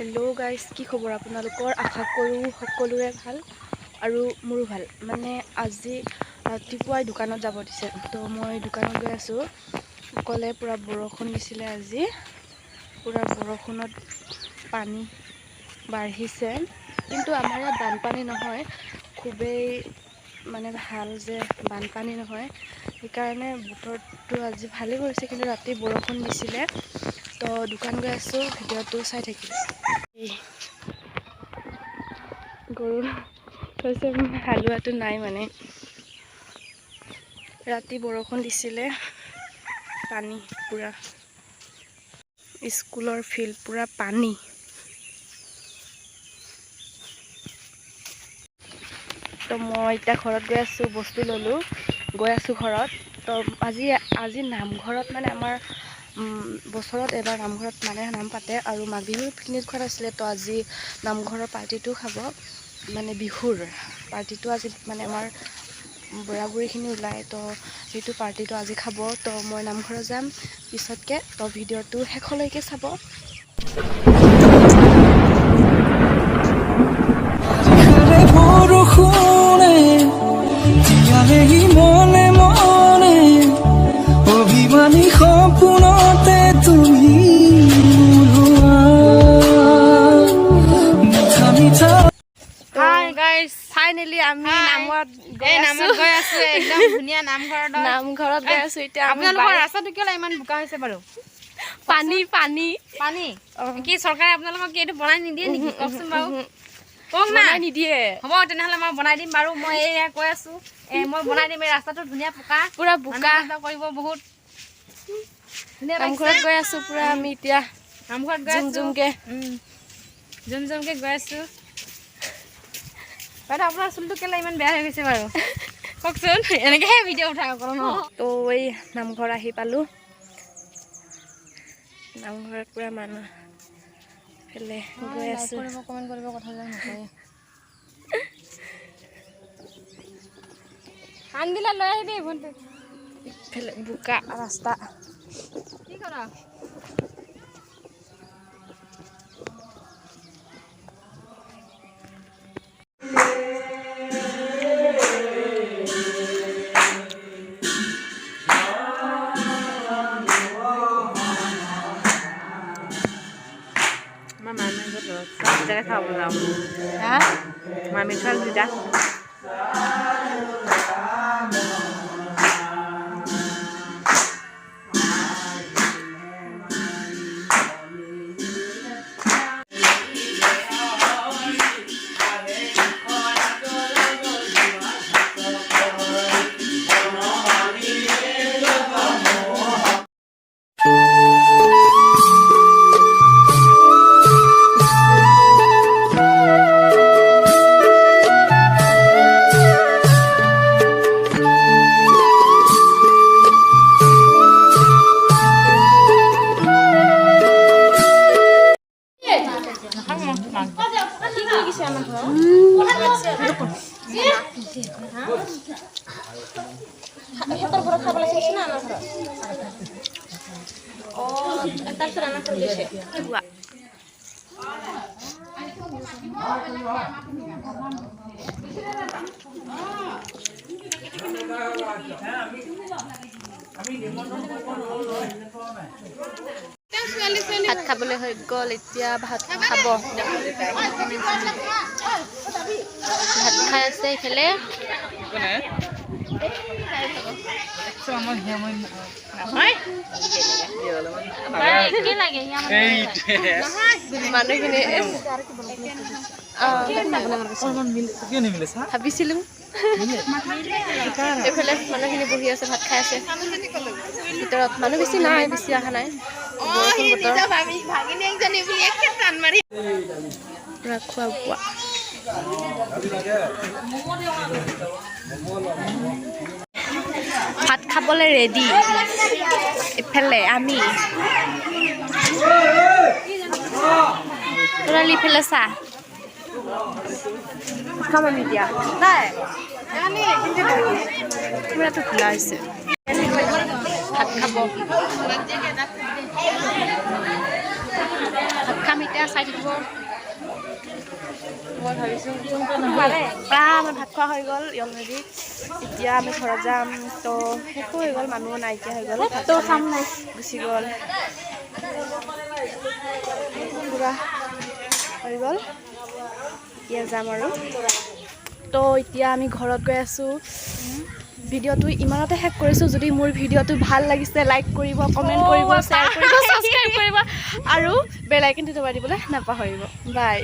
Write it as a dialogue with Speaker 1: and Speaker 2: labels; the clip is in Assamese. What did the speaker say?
Speaker 1: हेलो गाइस की खबर आपनलोকৰ आशा करूँ সকলোৰে ভাল আৰু মোৰো ভাল মানে আজি ৰাতিপুৱাই দোকানত যাব দিছে তো মই দোকানত গৈ আছো কলে পুৰা বৰষুণ দিছিলে আজি পুৰা বৰষুণত পানী বাঢ়িছে কিন্তু আমাৰ ইয়াত বানপানী নহয় খুবেই মানে ভাল যে বানপানী নহয় সেইকাৰণে বতৰটো আজি ভালে কৰিছে কিন্তু ৰাতি বৰষুণ দিছিলে তো দোকান গৈ আছো ভিডিঅ'টো চাই থাকিব গৰু কৈছে হালোৱাটো নাই মানে ৰাতি বৰষুণ দিছিলে পানী পুৰা স্কুলৰ ফিল্ড পুৰা পানী তো মই এতিয়া ঘৰত গৈ আছো বস্তু ললো গৈ আছো ঘৰত তো আজি নামঘৰত মানে আমাৰ বছৰত এবাৰ নামঘৰত মানে নাম পাতে আৰু মাঘ বিহুৰ পিকনিক খোৱা আছিলে তো আজি নামঘৰৰ পাৰ্টিটো খাব মানে বিহুৰ পাৰ্টিটো আজি মানে আমাৰ বুঢ়া বুঢ়ীখিনি ওলাই তো সেইটো পাৰ্টিটো আজি খাব তো মই নামঘৰত যাম পিছতকে তো ভিডিঅ'টো শেষলৈকে চাব ফাইনালি আমি নামত গৈ আছো একদম ধুনিয়া নামঘৰত গৈ আছো এতিয়া আপোনালোকৰ ৰাস্তাটো কিয় ইমান বোকা হৈছে বাৰু পানী পানী পানী কি চৰকাৰে আপোনালোকক কি এইটো বনাই নিদিয়ে নেকি কওকচোন বাৰু কক না নিদিয়ে হ'ব তেনেহলে মই বনাই দিম বাৰু মই এয়া কৈ আছো মই বনাই দিম এই ৰাস্তাটো ধুনিয়া পকা পুৰা বোকা কৰিব বহুত ধুনিয়া নামঘৰত গৈ আছো পুৰা আমি এতিয়া নামঘৰত গৈ আছো জুমজুমকে গৈ আছো বাইদেউ আপোনাৰ চুলটো কেলে ইমান বেয়া হৈ গৈছে বাৰু কওকচোন এনেকেহে ভিডিঅ' উঠাই অকল ন তো এই নামঘৰ আহি পালো নামঘৰত পুৰা মানুহ ফেলে গৈ আছো কমেণ্ট কৰিব কথা যে নকয় আন দিলা লৈ আহিবি ভন্টি ফেলে বোকা ৰাস্তা কি কৰা জায়গা খাব যাও হ্যাঁ মামি চল দিদা ভাত খাবলৈ হৈ গ'ল এতিয়া ভাত খাব ভাত খাই আছে এইফালে ভাবিছিলো এইফালে মানুহখিনি বহি আছে ভাত খাই আছে ভিতৰত মানুহ বেছি নাই বেছি অহা নাই বৰষুণ বতৰ পুৰা খোৱা বোৱা ভাত খাবলৈ ৰেডি ইফালে আমি তোৰালি ইফালে চাহ খাম আমি এতিয়া নাই পুৰাটো খোলা হৈছে ভাত খাব ভাত
Speaker 2: যাম এতিয়া চাই থাকিব
Speaker 1: মই ভাবিছোঁ আমাৰ ভাত খোৱা হৈ গ'ল অলৰেডি এতিয়া আমি ঘৰত যাম তো শেষো হৈ গ'ল মানুহ নাইকিয়া হৈ গ'ল
Speaker 2: তো কাম নাই
Speaker 1: গুচি গ'ল পুৰা হৈ গ'ল এতিয়া যাম আৰু তো এতিয়া আমি ঘৰত গৈ আছোঁ ভিডিঅ'টো ইমানতে শেষ কৰিছোঁ যদি মোৰ ভিডিঅ'টো ভাল লাগিছে লাইক কৰিব কমেণ্ট কৰিব শ্বেয়াৰ কৰিব ছাবস্ক্ৰাইব কৰিব আৰু বেল আইকনটো দবাই দিবলৈ নাপাহৰিব বাই